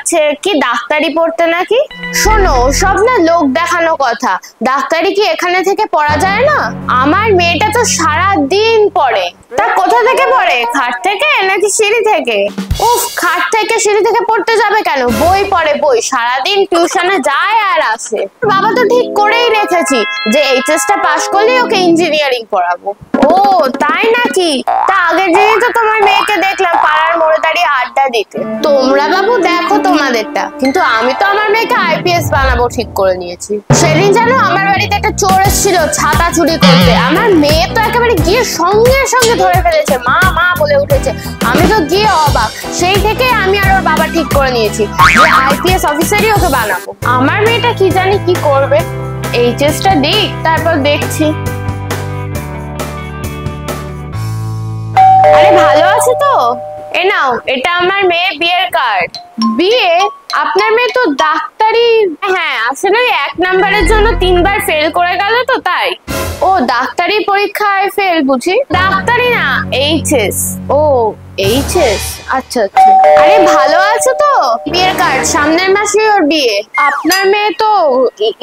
যাচ্ছে কি ডাক্তারি পড়তে নাকি। শোনো, সব না লোক দেখানো কথা, ডাক্তারি কি এখানে থেকে পড়া যায় না? আমার মেয়েটা তো সারা দিন পড়ে। তা কোথা থেকে পড়ে, খাট থেকে নাকি সিঁড়ি থেকে? উফ, খাট থেকে সিঁড়ি থেকে পড়তে যাবে কেন, বই পড়ে বই, সারাদিন টিউশনে যায় আর আসে। বাবা তো ঠিক করেই রেখেছি যে এইচএস টা পাস করলেই ওকে ইঞ্জিনিয়ারিং পড়াবো। ও তাই নাকি? তা আগের দিনই তো তোমার মেয়েকে দেখলাম পাড়ার মোড়ে দাঁড়িয়ে আড্ডা দিতে। তোমরা বাবু দেখো তোমাদেরটা, কিন্তু আমি তো আমার মেয়েকে আইপিএস বানাবো ঠিক করে নিয়েছি। সেদিন জানো আমার বাড়িতে একটা চোর এসেছিল ছাতা চুরি করতে, আমার মেয়ে তো একেবারে গিয়ে সঙ্গে সঙ্গে ধরে ফেলেছে, মা মা বলে উঠেছে। আমি তো গিয়ে অবাক। সেই থেকে আমি আর ওর বাবা ঠিক করে নিয়েছি যে আইপিএস অফিসারই ওকে বানাবো। আমার মেয়েটা কি জানি কি করবে, এইচএস টা দিক তারপর দেখছি। আরে ভালো আছে তো? এ নাও, এটা আমার মেয়ে বিয়ের কার্ড। বিয়ে? আপনার মেয়ে তো ডাক্তারি। হ্যাঁ, আসলে 1 নাম্বারের জন্য 3 বার ফেল করে গেল তো তাই। ও ডাক্তারি পরীক্ষায় ফেল বুঝি? ডাক্তারি না, এইচএস। ও এইচএস, আচ্ছা আচ্ছা। আরে ভালো আছে তো? বিয়ের কার্ড, সামনের মাসেই ওর বিয়ে। আপনার মেয়ে তো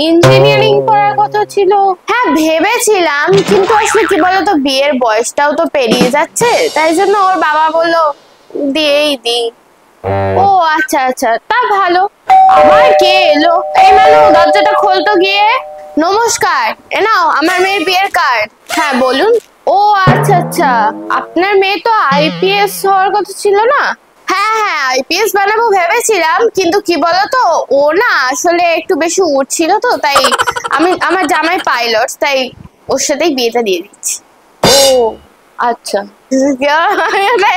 ইঞ্জিনিয়ারিং পড়ার কথা ছিল। হ্যাঁ ভেবেছিলাম, কিন্তু আসলে কি বলতো বিয়ের বয়সটাও তো পেরিয়ে যাচ্ছে, তাই জন্য ওর বাবা বললো দিয়েই দি। ও আচ্ছা আচ্ছা, তা ভালো। আবার কে এলো? এই মানু, দরজাটা খোলতো গিয়ে। নমস্কার, এ নাও আমার মেয়ের বিয়ের কার্ড। হ্যাঁ বলুন। ও আচ্ছা আচ্ছা, আপনার মেয়ে তো আইপিএস হওয়ার কথা ছিল না? হ্যাঁ হ্যাঁ, আইপিএস বানাবো ভেবেছিলাম, কিন্তু কি বলতো ও না আসলে একটু বেশি উঠছিল তো, তাই আমার জামাই পাইলট, তাই ওর সাথেই বিয়েটা দিয়ে দিচ্ছি। ও আচ্ছা,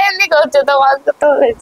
এমনি করছো তোমার তো।